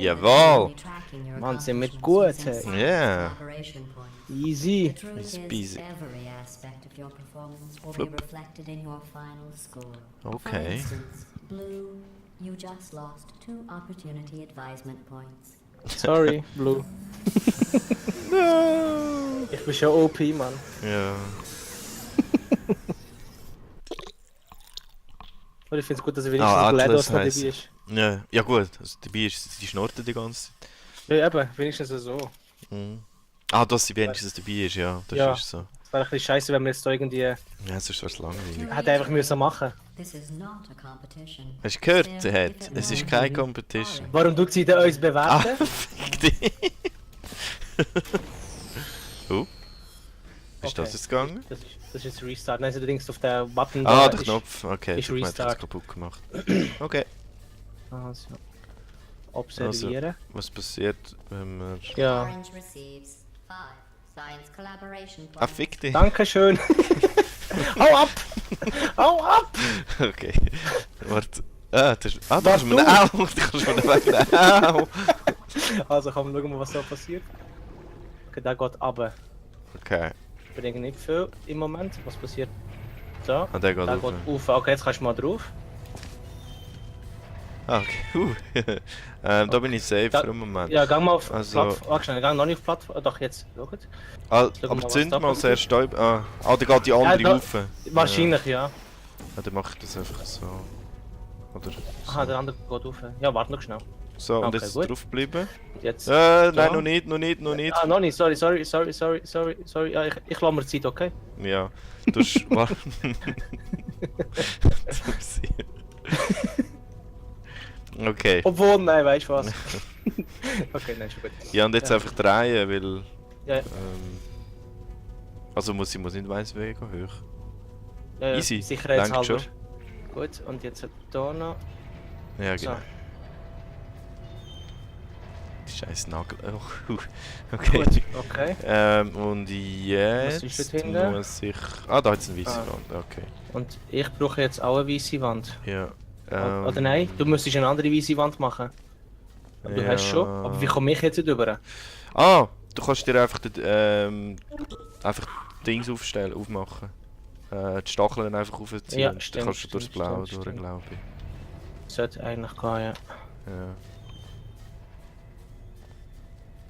Jawohl! Mann, sind wir gut, hey. Yeah! Easy. Easy peasy. Flup. Okay. You just lost 2 opportunity advisement points. Sorry, Blue. No! Ich bin schon OP, Mann. Ja. Aber ich find's gut, dass er wenigstens Ah, GLaDOS noch dabei heisst- ist. Ja, ja gut, also dabei ist die Schnorte die ganze Zeit. Ja, eben, wenigstens so. Mhm. Ah, dass sie wenigstens dabei ist, ja, das Ja. ist so. Es wäre ein bisschen scheiße, wenn wir jetzt da irgendwie... Ja, sonst wäre es langweilig. Hätte einfach müssen machen. This is not a competition. Hast du gehört, es ist keine Competition. Warum tut sie denn uns Ah, bewerten? fick dich! Oh? Ist das Okay. jetzt gegangen? Das ist jetzt Restart. Nein, du denkst auf den Button Ah, da der ist- Knopf. Okay, ist ich hab jetzt Restart. kaputt gemacht. Okay, Also. Observieren. was passiert, wenn wir... Ja. Orange receives 5 science collaboration points. Ah, fick dich! Dankeschön. Hau ab! Hau ab! Okay, warte. Ah, das ist... Ah, da Was kannst du mir... Au! Du kannst mir weg... Au! Also komm, schauen wir, was da passiert. Okay, der geht runter. Okay, Bringt nicht viel im Moment. Was passiert? So. ah, der geht Der rauf. geht rauf. Okay, jetzt kannst du mal drauf. Ah, okay. Da bin ich safe Da- für einen Moment. Ja, gang mal auf Also- Plattform. Warte schnell, gang noch nicht auf Plattform. Doch, jetzt. Schau jetzt. Ah, Schau mal, aber was zünd da mal passiert. sehr Stäub. Ah, da geht die andere da- rauf. Wahrscheinlich, ja. Ja, dann mach ich das einfach so. Oder so. Aha, der andere geht rauf. Ja, warte noch schnell. So, und Okay, jetzt gut. drauf bleiben. Jetzt. Nein, Ja. noch nicht, noch nicht, noch nicht. Ah, noch nicht. Sorry. Ja, ich lasse mir Zeit, okay? Ja, du hast... Warte. Was passiert? Okay. Obwohl, nein, weißt du was? Okay, nein, schon gut. Ja, und jetzt Ja. einfach drehen, weil... Ja, Also muss nicht weiss Weg hoch. ja, Easy, Sicherheitshalber. danke Gut, und jetzt hier noch. Ja, So. genau. Die scheiß Nagel... Oh, okay. Gut, okay. Und jetzt Was ist dort hinten? muss ich... Ah, da hat es eine weiße Ah. Wand, okay. Und ich brauche jetzt auch eine weiße Wand. Ja. Oder nein, du müsstest eine andere weiße Wand machen. Aber du hast schon. Aber wie komme ich jetzt drüber? Ah, du kannst dir einfach einfach Dings aufmachen. Die Stacheln einfach aufziehen. Ja, und dann stimmt, kannst du durchs stimmt, Blaue stimmt, durch, stimmt. glaube ich. Sollte eigentlich gehen, ja. Ja.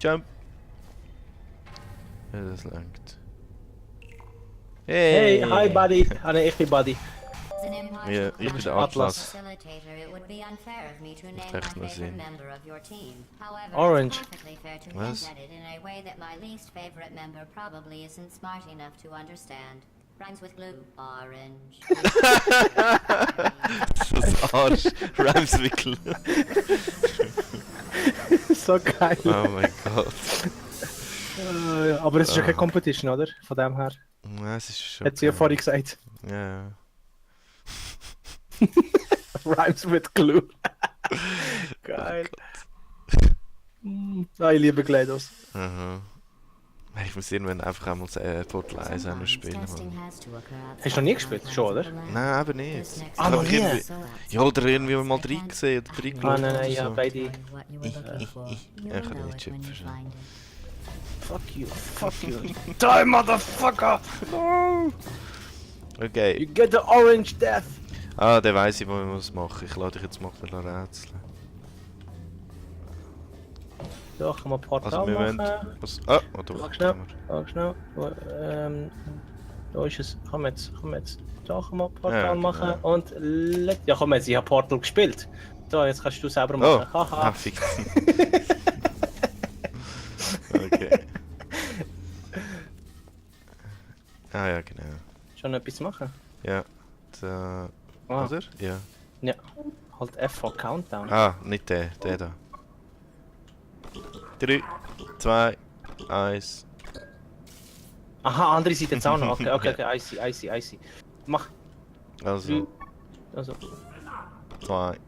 Jump! Ja, das langt. Hey, hi Buddy! Ah nein, ich bin Buddy. As an impartial Ja, ich bin der Atlas. facilitator, it would be unfair of me to name my echt mal favorite sehen. member of your team. However, Orange. it's perfectly fair to Was? hint at it in a way that my least favorite member probably isn't smart enough to understand. Rhymes with blue, orange. Das Arsch! Ramswickel! So geil. Oh mein Gott. Aber es ist ja keine Competition, oder? Von dem her. Ja, es ist schon. Hat sie ja vorhin gesagt. Ja. Rhymes with glue. Geil. Ah, ich liebe GLaDOS. Aha. Ich muss irgendwann einfach einmal Portal 1 auch noch spielen. Mann. Hast du noch nie gespielt? Schon, oder? Nein, aber nicht. Ah, noch nie? Ja, oder irgendwie mal drin gesehen oder drin Ah, nein, oder ja, so. beide. Ich kann nicht chippen. Fuck you. Die, motherfucker! No! Okay. You get the orange death! Ah, der weiss ich, was ich muss machen. Ich lade dich jetzt mal ein Rätsel. So, kann man Portal Also wir machen. wollen... Was? Ah, warte, Warte schnell. Warte schnell. Da ist es. Komm jetzt. Da kann man Portal Ja, machen genau. und... Ja komm jetzt, ich habe Portal gespielt. So, jetzt kannst du selber Oh! machen. Ah, Haha. fick. Okay. Ah ja, genau. Schon etwas machen? Ja. Da... Ah. Oder? Ja. Ja. Halt F for Countdown. Ah, nicht der da. 3, 2, 1. Aha, andere Seite jetzt auch noch. Okay, I see. Mach. Also, Also. 2, 1.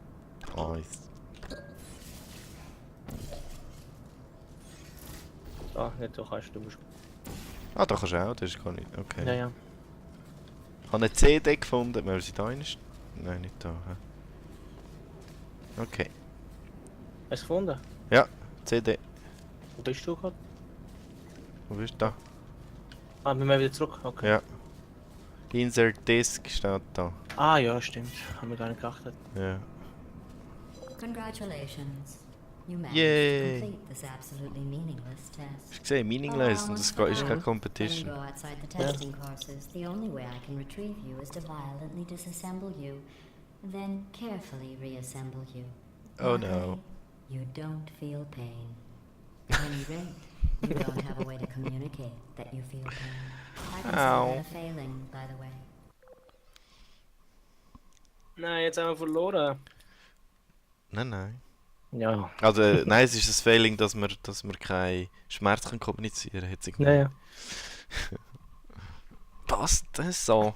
Ah, nicht so kannst du. Musst... Ah, da kannst du auch, das ist gar nicht. Okay. Ja. Ich habe eine CD gefunden, wenn sie da ist. Nein, nicht da. Hä? Okay. Hast du gefunden? CD. Wo bist du gerade? Wo bist du da? Ah, wir müssen wieder zurück. Okay. Ja. Insert Disk steht da. Ah ja, stimmt. Haben wir gar nicht geachtet. Ja. Congratulations. You managed Yay. to complete this absolutely meaningless test. Hast du gesehen? Meaningless und das ist keine Let Competition. me go outside the testing courses. The only way I can retrieve you is to violently disassemble you, then carefully reassemble you. Oh Luckily, no. You don't feel pain. At any rate, you don't have a way to communicate that you feel pain. I consider Ow. that a failing, by the way. Nein, jetzt haben wir verloren. Nein. Ja. Also, nein, es ist ein Failing, dass wir keinen Schmerz können kommunizieren können. Naja. Passt das so?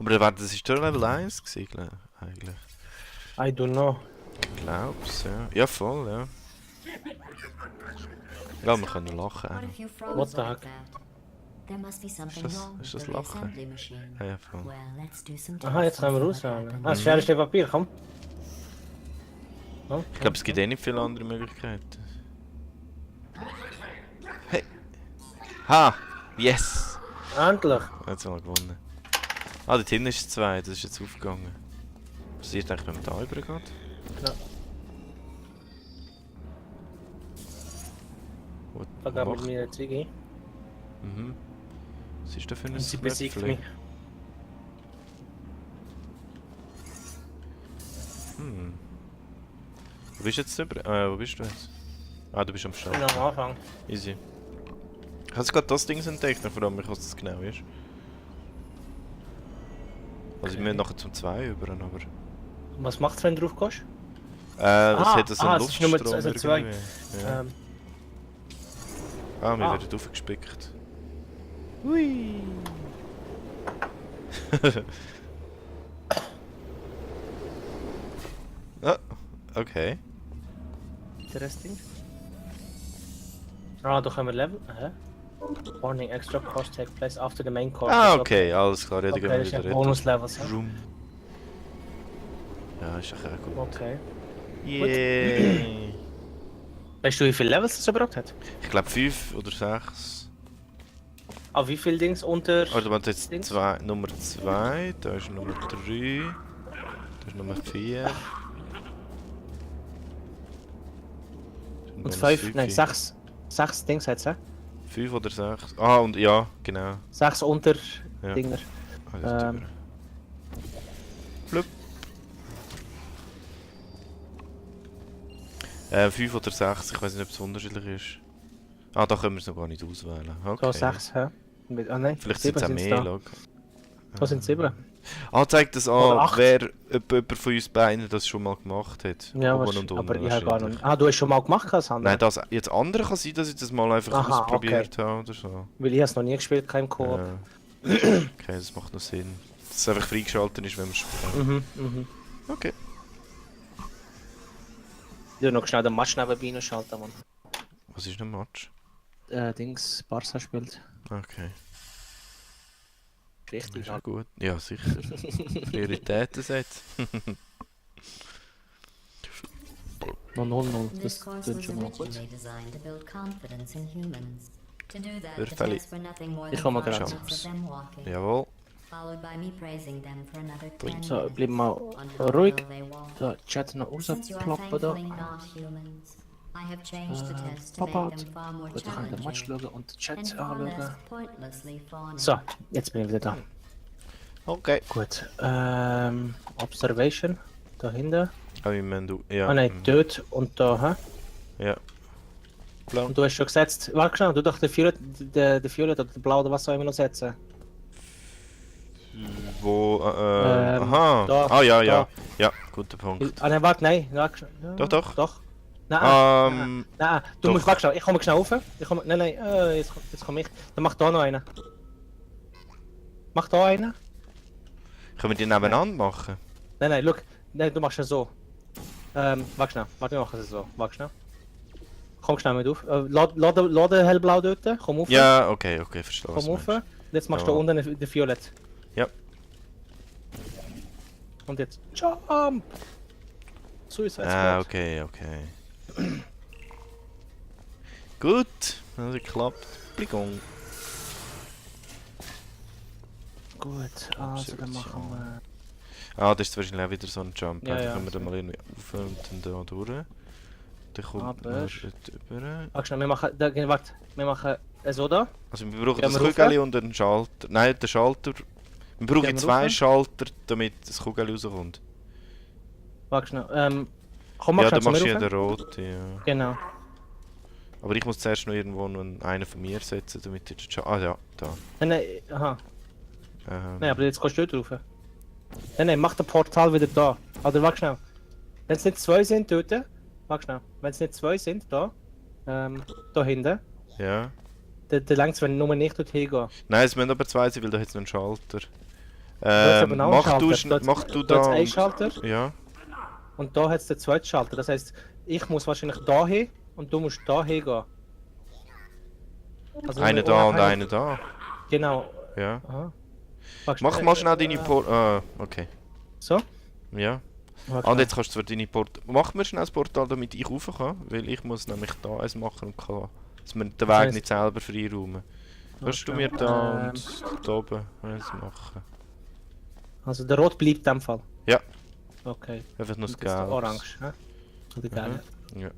Aber das ist schon Level 1 gewesen, eigentlich. I don't know. Ich glaub's, ja. Ja, voll, ja. Ja, wir können lachen. What auch. if you What froze the like heck? that? There must be something das- wrong ist with das the Lachen? reassembly machine. Ja, voll. Well, let's do some Aha, jetzt tests können wir and see what raushauen. happens. Ah, das schwerste Papier, komm. Oh, Ich glaube, es gibt eh nicht viele andere Möglichkeiten. Hey! Ha! Yes! endlich. Jetzt haben wir gewonnen. Ah, dort hinten ist 2, das ist jetzt aufgegangen. Was passiert eigentlich, wenn man da übergeht? Ja. What? Da gab Ach, mit mir eine Ziege. Mhm. Was ist da für ein Und sie besiegt Knöpfchen? mich. Hm. Wo bist du jetzt über? Wo bist du jetzt? Ah, du bist am Ich Start. bin am Anfang. Easy. Hast du gerade das Ding entdeckt? Ich frage mich, was das genau ist. Also wir müssen nachher zum 2 über, aber... Was macht's, wenn du drauf gehst? Es Ah, hat so einen es ist Nummer Luftstrom also zwei. irgendwie. Ja. Wir ah. werden aufgespickt. Hui! Ah, okay. Interesting. Ah, da können wir Level. Hä? Warning, extra cost take place after the main course. Ah, okay, alles klar. Ja, Okay, dann gehen das ist wir ja wieder Bonus-Levels. hä? Room. Ja, ist doch auch gut. Okay. Yay! Weißt du, wie viele Levels es überhaupt hat? Ich glaube 5 oder 6. Ah, wie viele Dings unter. Also warte, jetzt Dings? Nummer 2, da ist Nummer 3, da ist Nummer 4. Und 5, nein, 6. 6 Dings hat's, hä? 5 oder 6. Ah, und ja, genau. 6 unter Ja. Dinger. Ah, das ist Ähm. über. Blub. 5 oder 6, ich weiß nicht, ob es unterschiedlich ist. Ah, da können wir es noch gar nicht auswählen. Okay. Da 6, hä? Ah, nein, Vielleicht sind es auch 7 mehr, da. schau. Da sind 7. Ah, zeigt das Oder an, 8. wer jemand von uns beiden das schon mal gemacht hat. Ja, Oben wahrscheinlich, und unten aber ich habe gar wahrscheinlich. nicht. Ah, du hast schon mal gemacht, Sandra? Nein, das jetzt andere kann sein, dass ich das mal einfach Aha, ausprobiert habe oder so. Weil ich es noch nie gespielt, kein Koop. Ja. Okay, das macht noch Sinn. Dass es einfach freigeschaltet ist, wenn man spielt. Mhm, mhm. Okay. Ich will noch schnell den Match nebenbei noch schalten, Mann. Was ist ein Match? Dings, Barca spielt. Okay. Richtig, Ist ja halt. gut. Ja, sicher. Prioritäten setzen. 0-0-0, This das course tut was schon mal gut. originally designed to build confidence in humans. To do that, Sehr the fällig. tests were nothing more Ich than komme 5 gerade. minutes of them walking, Jawohl. followed by me praising them for another 10 So, minutes bleib mal on how ruhig. well they walk. Der Chat noch Since you are rausploppen da. thankfully not humans, I have changed the tests to Pop make out. them far more Gut, ich kann den Match challenging schauen und den and Chat far less anschauen. pointlessly fawning. So, jetzt bin ich wieder da. Okay. Gut, Observation. Da hinten. Ah, ich meine, du. Ja. Ah nein, dort und da, hä? Ja. Blau. Und du hast schon gesetzt. Warte schnell, du doch den Violet, den Violet oder den Blau oder was soll ich noch setzen? Wo. Aha. da, Ah, ja, ja. da. Ja, guter Punkt. Ah nein, warte, nein. Warte, schnell. Doch, doch. Doch. Nein, Ähm. nein, du doch. musst, warte schnell, ich komme schnell rauf. Ich komme, nein, nein, jetzt komme ich. Dann mach da noch einen. Mach da einen. Können wir die nebeneinander machen? Nein, nein, look. Nein, du machst es so. Warte schnell, warte, wir machen es so. Warte schnell. Komm schnell mit auf. Lad den hellblau dort, komm auf. Ja, okay, okay, verstehe. was Komm du auf. meinst. Jetzt machst du Ja. unten den Violett. Ja. Und jetzt Jump! Suicide Ah, Squad. okay, okay. Gut, das hat geklappt. Bligong. Gut, also dann machen wir... Ah, das ist wahrscheinlich auch wieder so ein Jump. Ja, Dann ja, können wir dann so. mal irgendwie auf und dann da durch. Dann kommt Aber- man über. Warte schnell, wir machen... Warte, wir machen so da. Also wir brauchen Gehen das wir rauf? Kugel und einen Schalter. Nein, den Schalter. Wir brauchen Gehen wir zwei rauf? Schalter, damit das Kugel rauskommt. Warte schnell, komm mal Ja, schnell dann zu machst mir du ja rauf. den roten, ja. Genau. Aber ich muss zuerst noch irgendwo noch einen von mir setzen, damit ich den Ah ja, da. Nein, aha. Ähm, Nein, aber jetzt kannst du dort rauf. Nein, mach das Portal wieder da. Oder warte schnell. Wenn es nicht zwei sind dort, warte schnell. Wenn es nicht zwei sind, da hinten, ja. dann längst, wenn nur nicht dort hingehen. Nein, es müssen aber zwei sein, weil da hat es noch einen Schalter. Da hat's aber noch einen Mach Schalter. du Da hat's da... einen Schalter Ja. und da hat es den zweiten Schalter. Das heisst, ich muss wahrscheinlich da hin und du musst da hingehen. Also Einen da und einen da. Genau. Ja. Aha. Warte Mach mal schnell deine Port... Ah, okay. So? Ja. Warte Ah, und schnell. jetzt kannst du zwar deine Port... Mach mir schnell das Portal, damit ich rauf kann, weil ich muss nämlich da eins machen und kann... Dass wir den Das Weg heisst- nicht selber freiräumen. Kannst du mir Warte da schnell. und da oben eins machen? Also der Rot bleibt in dem Fall? Ja. Okay. Einfach nur das Und das ist der Gelb. Orange, hä? Oder gelb. Ja.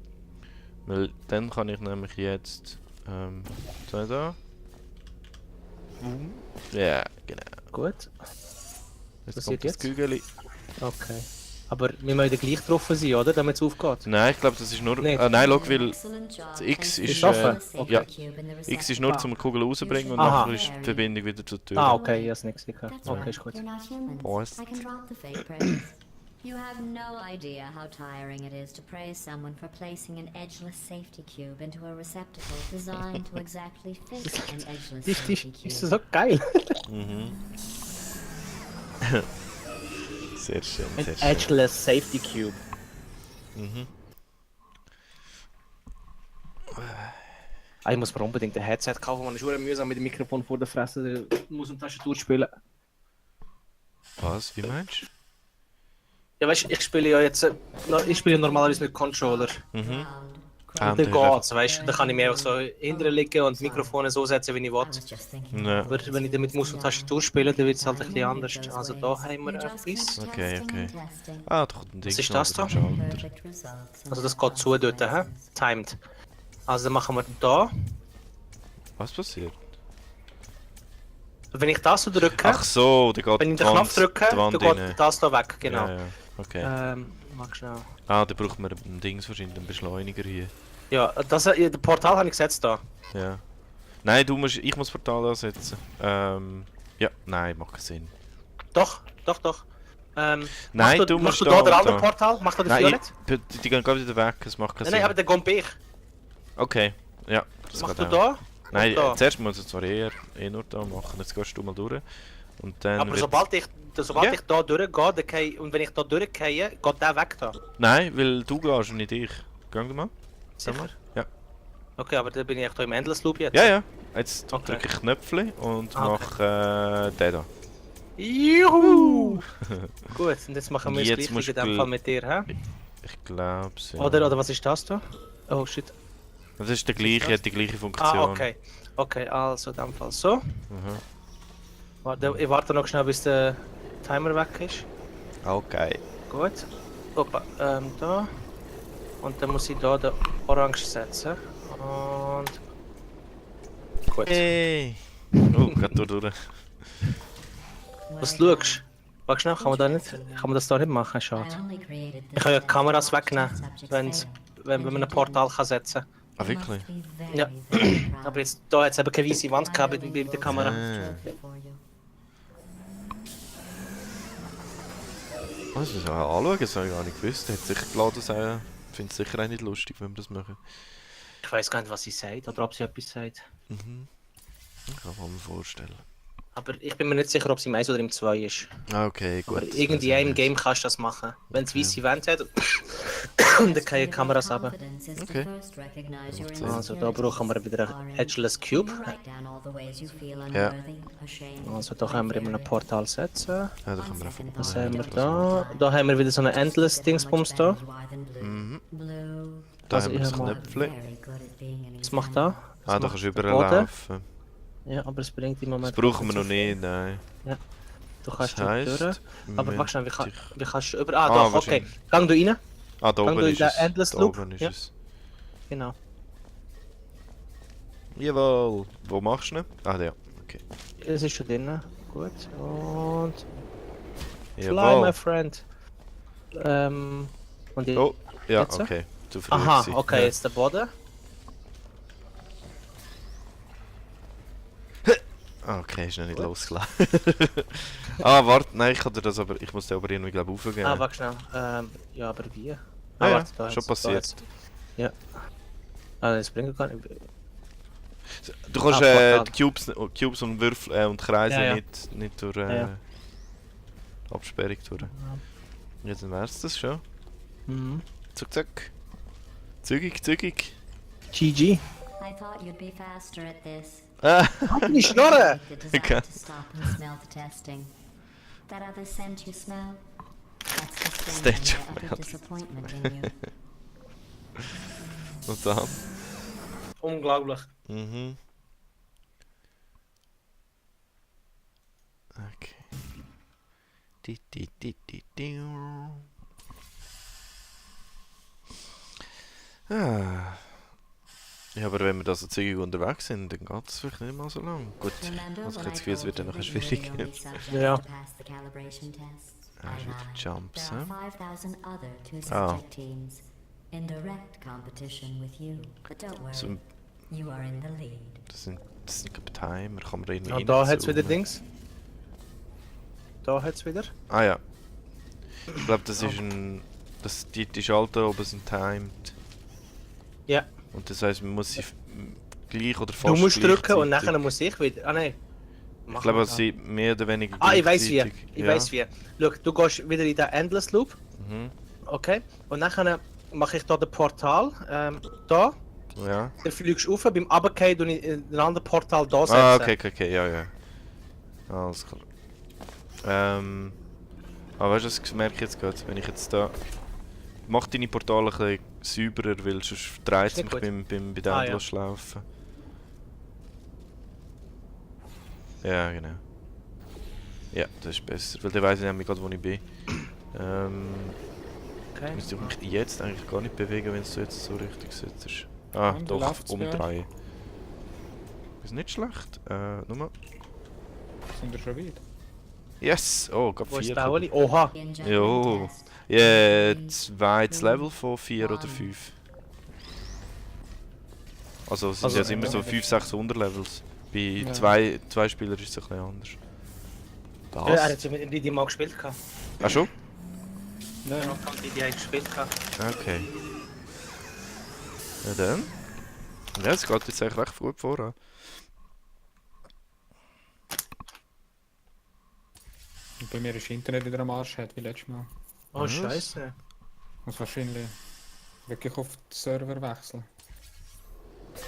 Weil dann kann ich nämlich jetzt... so da. Ja, genau. Gut. Jetzt Passiert kommt das jetzt? Kügeli. Okay. Aber wir müssen gleich getroffen sein, oder? Damit es aufgeht. Nein, ich glaube, das ist nur... Nicht. nein, schau, weil Excellent job. das X Thanks ist, to offen? the Okay. ja. safety cube in the X ist receptacle. nur zum die Kugel rauszubringen und Aha. nachher ist die Verbindung wieder zur Tür. Ah, okay, ich hab's nicht gesehen. That's Okay, right. ist gut. You're not human. Boys. I can drop the fake praise. You have no idea how tiring it is to praise someone for placing an edgeless safety cube into a receptacle designed to exactly fit an edgeless Die safety ist cube. so geil. Mhm. Sehr schön, Ein sehr schön. Edgeless Safety Cube. Mhm. Ich muss mir unbedingt ein Headset kaufen, man ist schon mühsam mit dem Mikrofon vor der Fresse, muss eine Tastatur spielen. Was? Wie meinst du? Ja, weißt du, ich spiele ja jetzt, ich spiele normalerweise mit Controller. Mhm. Proud. Ah, Und dann und dann geht's, weißt du, da kann ich mir einfach so hinten liegen und das Mikrofon so setzen, wie ich I will. was just thinking. Ja. Aber wenn ich dann mit Maus und Tastatur spiele, dann wird es halt ein bisschen anders. Also da haben wir etwas. Okay, okay. Ah, da kommt ein Ding. Was ist das da? Schalter. Also das geht zu dort, hä? Timed. Also dann machen wir da. Was passiert? Wenn ich das so drücke, Ach so, da geht wenn ich die den Knopf drücke, die dann Wand geht rein. das da weg, genau. Ja, ja. Okay. Mach schnell. Ah, da braucht man ein Dings wahrscheinlich, einen Beschleuniger hier. Ja, das Portal habe ich gesetzt da. Ja. Nein, ich muss Portal ansetzen. Ja, nein, macht keinen Sinn. Doch, doch, doch. Nein, machst du machst musst du da da den und anderen da. Portal? Mach da den Nein, Violet? die gehen gerade wieder weg, es macht keinen Nein, Sinn. nein, aber den kommt ich. Okay, ja. Das Machst geht du auch. da? Nein, da. zuerst muss ich zwar eh nur da machen, jetzt gehst du mal durch. Und dann Aber wird- sobald ich Ja. da durchgehe, dann und wenn ich da durchgehe, geht der weg da. Nein, weil du gehst und nicht ich. Geh du mal. Sag Sicher? mal. Ja. Okay, aber dann bin ich echt da im Endless Loop jetzt. Ja, ja. Jetzt Okay. drücke ich Knöpfchen und Ah, mach den da. Juhu! Gut, und jetzt machen wir das Jetzt gleiche musst in dem du- Fall mit dir, hä? Ich glaub's, ja. Oder was ist das da? Oh shit. Das ist der gleiche, hat die gleiche Funktion. Ah, okay. Okay, also in dem Fall so. Mhm. Warte, ich warte noch schnell, bis der Timer weg ist. Okay. Gut. Opa, da. Und dann muss ich da den Orange setzen. Und... Gut. Hey! Oh, geht durch. Was schaust? Warte schnell, kann man das da nicht machen? Schade. Ich kann ja die Kameras wegnehmen, wenn man ein Portal kann setzen kann. Ah, wirklich? Ja. Aber jetzt, da hat es eben keine weiße Wand gehabt bei der Kamera. Was muss ich mal anschauen? Das habe ich gar nicht gewusst. Hat sicher geladen sein. Ich finde es sicher auch nicht lustig, wenn wir das machen. Ich weiß gar nicht, was sie sagt oder ob sie etwas sagt. Mhm. Ich kann mir vorstellen. Aber ich bin mir nicht sicher, ob sie im 1 oder im 2 ist. Ah, okay, gut. Aber das irgendwie weiss ich im nicht. Game kannst du das machen. Wenn es weiße Wände hat, dann kann ich die Kameras runter. Okay. Also da brauchen wir wieder ein Edgeless Cube. Ja. Also da können wir immer ein Portal setzen. Ja, da können wir einfach Was haben wir da? Da haben wir wieder so ein Endless Dingsbums da. Mhm. da Also haben wir ich das hab mal- Knöpfchen. Very good at being an Was macht da? Ah, da macht kannst du der überall Boden? laufen. Ja, aber es bringt im Das Moment brauchen wir so noch viel. nicht, nein. Du Das kannst dort heisst, durch. Aber wir warte schnell, müssen wie kannst du über... Ah, Ah, doch, okay. wahrscheinlich. Gang du rein. Ah, da Gang oben du in ist den es. Endless Da Loop. oben ist Ja. es. Genau. Jawohl. Wo machst du ihn? Ah, ja. Okay. Es ist schon drin. Gut. Und... Fly, my Jawohl. friend. Und die... Oh, ja, Jetzt? okay. Zu früh Aha, gewesen. okay, Ja. jetzt der Boden. Okay, ist noch nicht losgelassen. Ah, warte, nein, ich kann dir das aber... Ich muss dir aber irgendwie, glaube ich, aufgeben. Ah, warte schnell. Ja, aber wie? Ah, ja, warte, da schon jetzt, da passiert. jetzt. Ja. Ah, das bringt gar nicht. Du kannst Portal. die Cubes und Würfel und Kreise Ja, ja. nicht durch Ja. Absperrung durch. Ja, dann wär's das schon. Mhm. Zack, zack. Zügig, zügig. GG. I thought you'd be faster at this. Ah, Halt die Schnorre! The desire Okay. to stop and smell the testing. That other scent you smell? That's the Stench sting of of my my utter disappointment in you. und dann. Unglaublich. Mhm. Okay. Di. Ah. Ja, aber wenn wir da so zügig unterwegs sind, dann geht es vielleicht nicht mal so lang. Gut, Remember also ich when habe I das Gefühl, es wird told dann you noch that you were schwierig. the only subject Ja. to pass the calibration tests? Ah, I ist wieder lied. Jumps, There are hä? 5,000 other Ah. two-subject teams in direct competition with you. But don't worry, So, you are in the lead. das sind glaube ich Timer, kann man da irgendwie Und da hat's wieder reinzoomen? Dings. Da hat's wieder. Ah ja. Ich glaube, das ist ein... Die Schalter oben sind timed. Ja. Und das heisst, man muss sie gleich oder fast Du musst drücken und gleichzeitig- nachher muss ich wieder. Ah nein. Ich glaube, sie mehr oder weniger Ah, ich weiß wie. gleichzeitig. Ich weiß wie. Schau, du gehst wieder in den Endless Loop. Mhm. Okay. Und nachher mache ich da den Portal. Da. Ja. Dann fliegst du rauf. Beim Runterfallen tue ich ein anderes Portal da setzen. Ah, okay, ja. Alles klar. Aber weißt du, das merke ich jetzt gerade, wenn ich jetzt da... Mach deine Portale ein bisschen sauberer, weil sonst dreht es Ist mich nicht bei Ah, dem ja. Laufen. Ja, genau. Ja, das ist besser, weil dann weiss ich nämlich gerade, wo ich bin. Okay. Müsste ich mich jetzt eigentlich gar nicht bewegen, wenn du jetzt so richtig sitzt. Ah, Und doch, läuft's bei euch? umdrehen. Ist nicht schlecht. Nochmal. Sind wir schon weit? Yes! Oh, gerade Wo ist 4. der Oli? Oha. The enjoyment Jo. test. Ja, zweites Level von 4 oder 5. Also es sind Also, ja immer so 5, 6 Unterlevels. Bei Ja. zwei Spielern ist es ein bisschen anders. Er hat Das? ja mit dem mal gespielt. Ah schon? Ja, ja. Mit die gespielt. Okay. Ja dann. Ja, es geht jetzt eigentlich recht gut voran. Und bei mir ist Internet wieder am Arsch, hat wie letztes Mal. Oh, Was? scheiße. Muss wahrscheinlich wirklich auf den Server wechseln.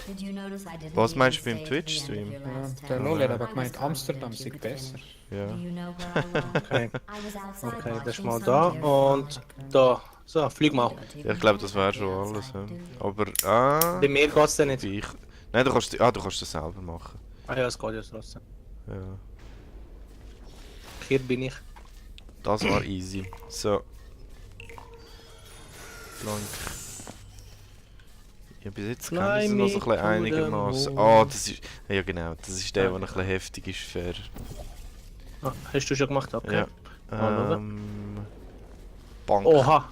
Did you notice I didn't Was even meinst du stay beim to the end Twitch-Stream? of your Ja, last der test? Lol hat I aber was gemeint, confident Amsterdam you sei could besser. finish. Ja. Do you know where I was? Okay. I was outside Okay, das ist watching mal some da deer und frolic. da. So, flieg mal. Ja, ich glaube, das wäre schon alles. Ja. Aber, ah... Bei mir geht's denn nicht. Bei ich... Nein, du kannst das selber machen. Ah ja, es geht jetzt trotzdem. Ja. Hier bin ich. Das war easy. So. Plank. Ja, bis jetzt Fly kann ich es noch so ein me bisschen to the einigermaßen. moon. Ah, das ist. Ja, genau. Das ist der, der noch ein bisschen heftig ist für. Ah, hast du schon gemacht? Okay. Ja. Mal schauen. Bank. Oha.